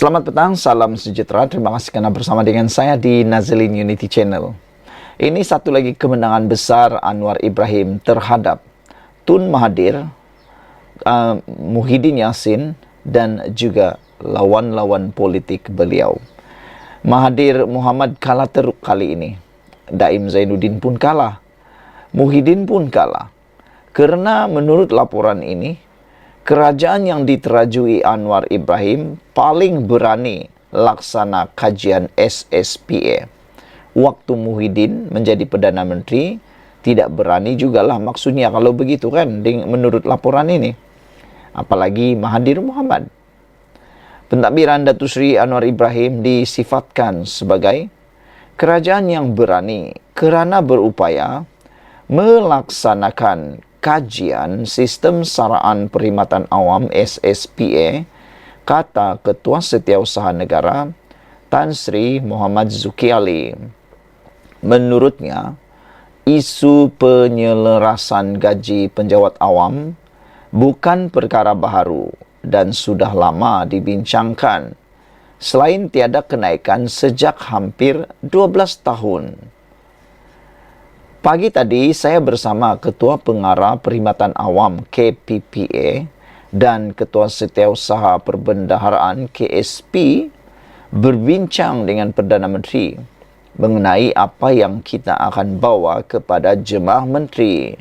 Selamat petang, salam sejahtera. Terima kasih karena bersama dengan saya di Nazlin Unity Channel. Ini satu lagi kemenangan besar Anwar Ibrahim terhadap Tun Mahathir, Muhyiddin Yassin, dan juga lawan-lawan politik beliau. Mahathir Mohamad kalah teruk kali ini. Daim Zainuddin pun kalah. Muhyiddin pun kalah. Karena menurut laporan ini, kerajaan yang diterajui Anwar Ibrahim paling berani laksana kajian SSPA. Waktu Muhyiddin menjadi Perdana Menteri, tidak berani jugalah maksudnya kalau begitu kan, menurut laporan ini. Apalagi Mahathir Mohamad. Pentadbiran Datuk Seri Anwar Ibrahim disifatkan sebagai kerajaan yang berani kerana berupaya melaksanakan kajian Sistem Saraan Perkhidmatan Awam SSPA, kata Ketua Setiausaha Negara Tan Sri Muhammad Zuki Ali. Menurutnya, isu penyelarasan gaji penjawat awam bukan perkara baharu dan sudah lama dibincangkan, selain tiada kenaikan sejak hampir 12 tahun. Pagi tadi saya bersama Ketua Pengarah Perkhidmatan Awam KPPA dan Ketua Setiausaha Perbendaharaan KSP berbincang dengan Perdana Menteri mengenai apa yang kita akan bawa kepada jemaah menteri.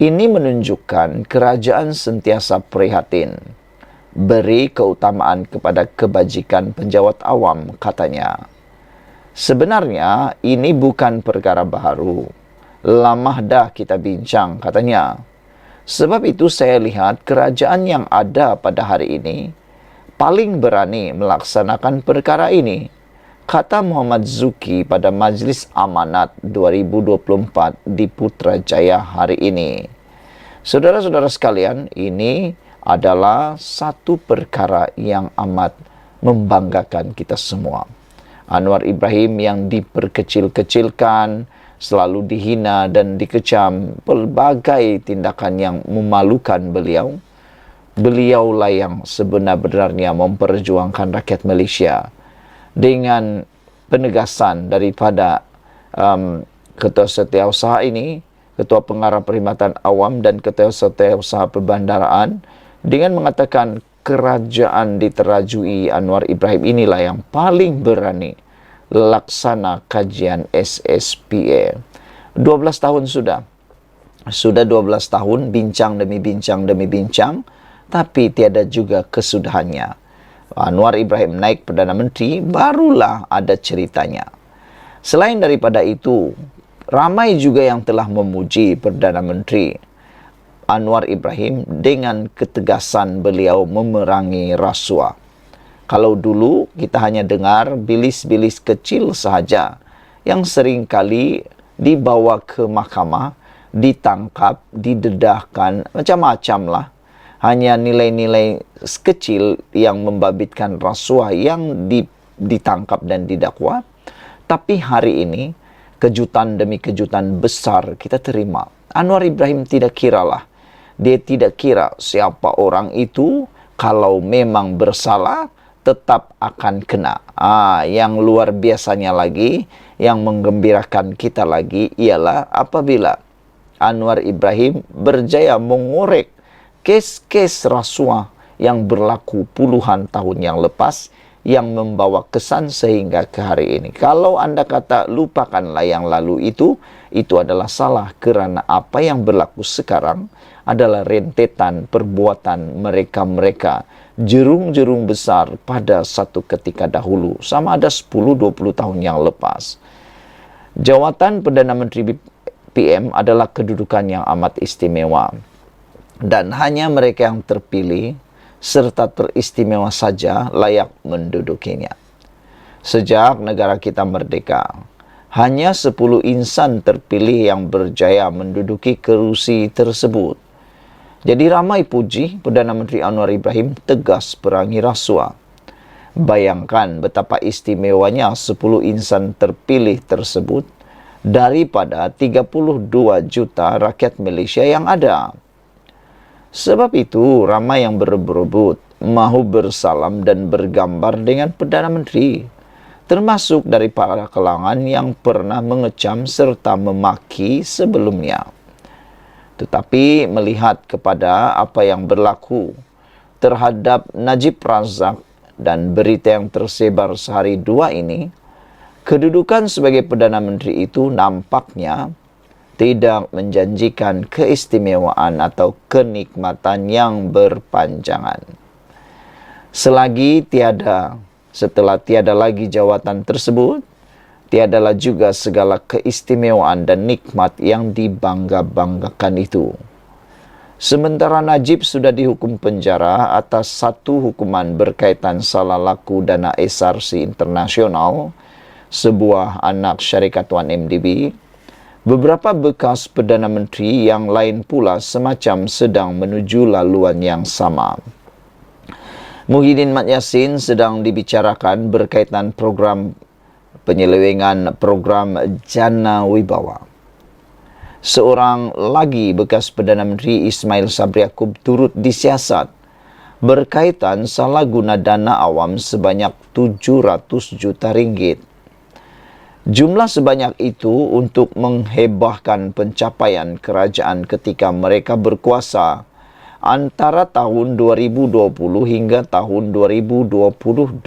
Ini menunjukkan kerajaan sentiasa prihatin, beri keutamaan kepada kebajikan penjawat awam, katanya. Sebenarnya ini bukan perkara baharu. Lama dah kita bincang, katanya. Sebab itu saya lihat kerajaan yang ada pada hari ini paling berani melaksanakan perkara ini, kata Muhammad Zuki pada Majlis Amanat 2024 di Putrajaya hari ini. Saudara-saudara sekalian, ini adalah satu perkara yang amat membanggakan kita semua. Anwar Ibrahim yang diperkecil-kecilkan, selalu dihina dan dikecam, pelbagai tindakan yang memalukan beliau. Beliaulah yang sebenar-benarnya memperjuangkan rakyat Malaysia. Dengan penegasan daripada Ketua Setiausaha ini, Ketua Pengarah Perkhidmatan Awam dan Ketua Setiausaha Perbendaharaan, dengan mengatakan kerajaan diterajui Anwar Ibrahim inilah yang paling berani laksana kajian SSPA. 12 tahun sudah 12 tahun bincang demi bincang, tapi tiada juga kesudahannya. Anwar Ibrahim naik Perdana Menteri, barulah ada ceritanya. Selain daripada itu, ramai juga yang telah memuji Perdana Menteri Anwar Ibrahim dengan ketegasan beliau memerangi rasuah. Kalau dulu kita hanya dengar bilis-bilis kecil sahaja yang sering kali dibawa ke mahkamah, ditangkap, didedahkan, macam-macam lah. Hanya nilai-nilai kecil yang membabitkan rasuah yang ditangkap dan didakwa. Tapi hari ini, kejutan demi kejutan besar kita terima. Anwar Ibrahim tidak kiralah. Dia tidak kira siapa orang itu, kalau memang bersalah, tetap akan kena. Yang luar biasanya lagi, yang menggembirakan kita lagi, ialah apabila Anwar Ibrahim berjaya mengorek kes-kes rasuah yang berlaku puluhan tahun yang lepas, yang membawa kesan sehingga ke hari ini. Kalau anda kata lupakanlah yang lalu itu adalah salah, kerana apa yang berlaku sekarang adalah rentetan perbuatan mereka-mereka jerung-jerung besar pada satu ketika dahulu, sama ada 10-20 tahun yang lepas. Jawatan Perdana Menteri PM adalah kedudukan yang amat istimewa. Dan hanya mereka yang terpilih serta teristimewa saja layak mendudukinya. Sejak negara kita merdeka, hanya 10 insan terpilih yang berjaya menduduki kerusi tersebut. Jadi ramai puji Perdana Menteri Anwar Ibrahim tegas perangi rasuah. Bayangkan betapa istimewanya 10 insan terpilih tersebut daripada 32 juta rakyat Malaysia yang ada. Sebab itu ramai yang berebut mahu bersalam dan bergambar dengan Perdana Menteri, termasuk dari para kalangan yang pernah mengecam serta memaki sebelumnya. Tetapi melihat kepada apa yang berlaku terhadap Najib Razak dan berita yang tersebar sehari dua ini, kedudukan sebagai Perdana Menteri itu nampaknya tidak menjanjikan keistimewaan atau kenikmatan yang berpanjangan. Setelah tiada lagi jawatan tersebut, tiadalah juga segala keistimewaan dan nikmat yang dibangga-banggakan itu. Sementara Najib sudah dihukum penjara atas satu hukuman berkaitan salah laku dana SRC Internasional, sebuah anak syarikat 1MDB, beberapa bekas Perdana Menteri yang lain pula semacam sedang menuju laluan yang sama. Muhyiddin Mat Yassin sedang dibicarakan berkaitan program penyelewengan program Jana Wibawa. Seorang lagi bekas Perdana Menteri Ismail Sabri Yaakob turut disiasat berkaitan salah guna dana awam sebanyak 700 juta ringgit. Jumlah sebanyak itu untuk menghebahkan pencapaian kerajaan ketika mereka berkuasa antara tahun 2020 hingga tahun 2022.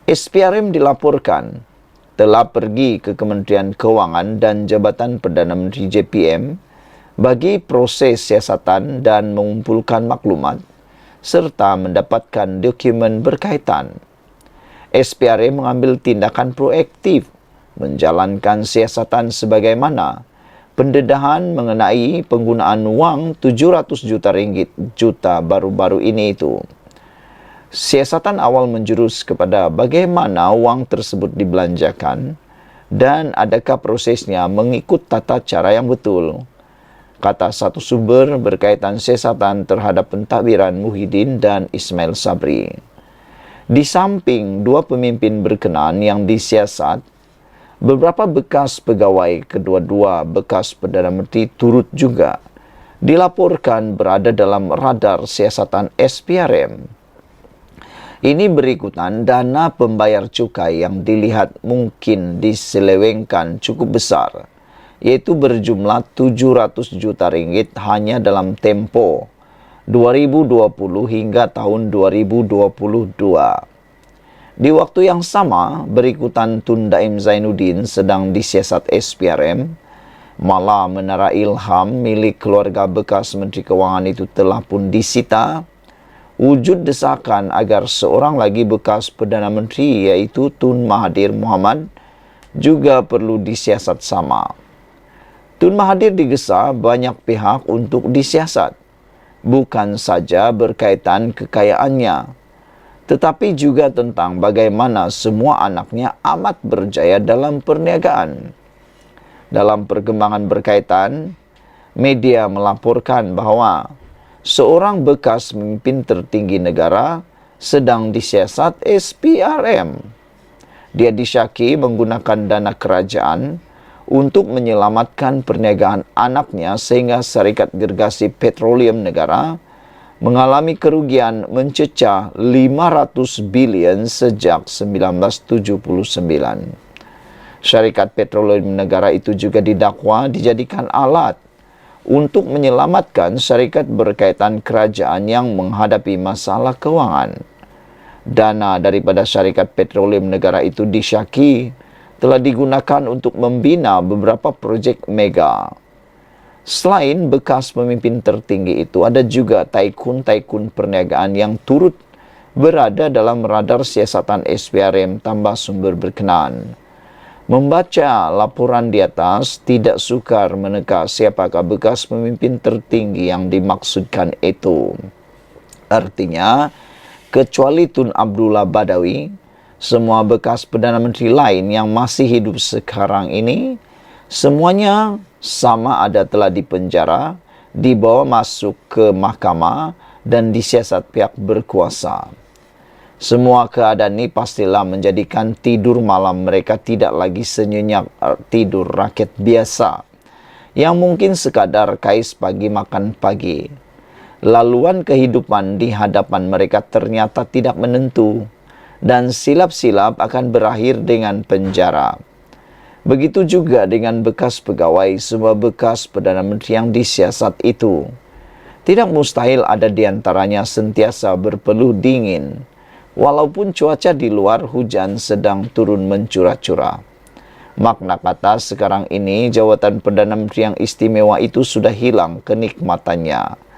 SPRM dilaporkan telah pergi ke Kementerian Keuangan dan Jabatan Perdana Menteri JPM bagi proses siasatan dan mengumpulkan maklumat serta mendapatkan dokumen berkaitan. SPRM mengambil tindakan proaktif menjalankan siasatan sebagaimana pendedahan mengenai penggunaan wang 700 juta ringgit baru-baru ini itu. Siasatan awal menjurus kepada bagaimana wang tersebut dibelanjakan dan adakah prosesnya mengikut tata cara yang betul, kata satu sumber berkaitan siasatan terhadap pentadbiran Muhyiddin dan Ismail Sabri. Di samping dua pemimpin berkenaan yang disiasat, beberapa bekas pegawai kedua-dua bekas Perdana Menteri turut juga dilaporkan berada dalam radar siasatan SPRM. Ini berikutan dana pembayar cukai yang dilihat mungkin diselewengkan cukup besar, yaitu berjumlah 700 juta ringgit hanya dalam tempo 2020 hingga tahun 2022. Di waktu yang sama, berikutan Tun Daim Zainuddin sedang disiasat SPRM, malah Menara Ilham milik keluarga bekas Menteri Keuangan itu telah pun disita. Wujud desakan agar seorang lagi bekas Perdana Menteri yaitu Tun Mahathir Mohamad juga perlu disiasat sama. Tun Mahathir digesa banyak pihak untuk disiasat, bukan saja berkaitan kekayaannya, tetapi juga tentang bagaimana semua anaknya amat berjaya dalam perniagaan. Dalam perkembangan berkaitan, media melaporkan bahawa seorang bekas pemimpin tertinggi negara sedang disiasat SPRM. Dia disyaki menggunakan dana kerajaan untuk menyelamatkan perniagaan anaknya sehingga Syarikat Gergasi Petroleum Negara mengalami kerugian mencecah 500 bilion sejak 1979. Syarikat Petroleum Negara itu juga didakwa dijadikan alat untuk menyelamatkan syarikat berkaitan kerajaan yang menghadapi masalah keuangan. Dana daripada syarikat petroleum negara itu disyaki telah digunakan untuk membina beberapa projek mega. Selain bekas pemimpin tertinggi itu, ada juga taikun-taikun perniagaan yang turut berada dalam radar siasatan SPRM, tambah sumber berkenaan. Membaca laporan di atas, tidak sukar meneka siapakah bekas pemimpin tertinggi yang dimaksudkan itu. Artinya, kecuali Tun Abdullah Badawi, semua bekas Perdana Menteri lain yang masih hidup sekarang ini, semuanya sama ada telah dipenjara, dibawa masuk ke mahkamah dan disiasat pihak berkuasa. Semua keadaan ini pastilah menjadikan tidur malam mereka tidak lagi senyenyak tidur rakyat biasa yang mungkin sekadar kais pagi makan pagi. Laluan kehidupan di hadapan mereka ternyata tidak menentu dan silap-silap akan berakhir dengan penjara. Begitu juga dengan bekas pegawai semua bekas Perdana Menteri yang disiasat itu. Tidak mustahil ada di antaranya sentiasa berpeluh dingin, walaupun cuaca di luar hujan sedang turun mencurah-curah. Makna kata sekarang ini jawatan Perdana Menteri yang istimewa itu sudah hilang kenikmatannya.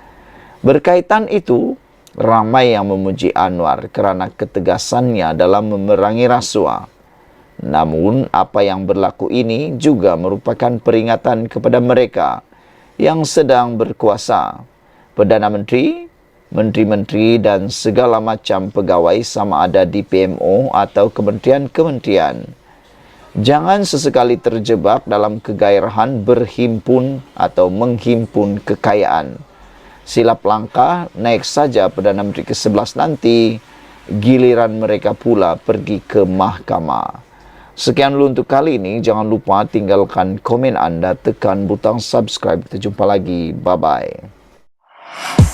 Berkaitan itu, ramai yang memuji Anwar kerana ketegasannya dalam memerangi rasuah. Namun, apa yang berlaku ini juga merupakan peringatan kepada mereka yang sedang berkuasa. Perdana Menteri, menteri-menteri dan segala macam pegawai sama ada di PMO atau kementerian-kementerian. Jangan sesekali terjebak dalam kegairahan berhimpun atau menghimpun kekayaan. Silap langkah, naik saja Perdana Menteri ke-11 nanti, giliran mereka pula pergi ke mahkamah. Sekian dulu untuk kali ini, jangan lupa tinggalkan komen anda, tekan butang subscribe. Kita jumpa lagi, bye-bye.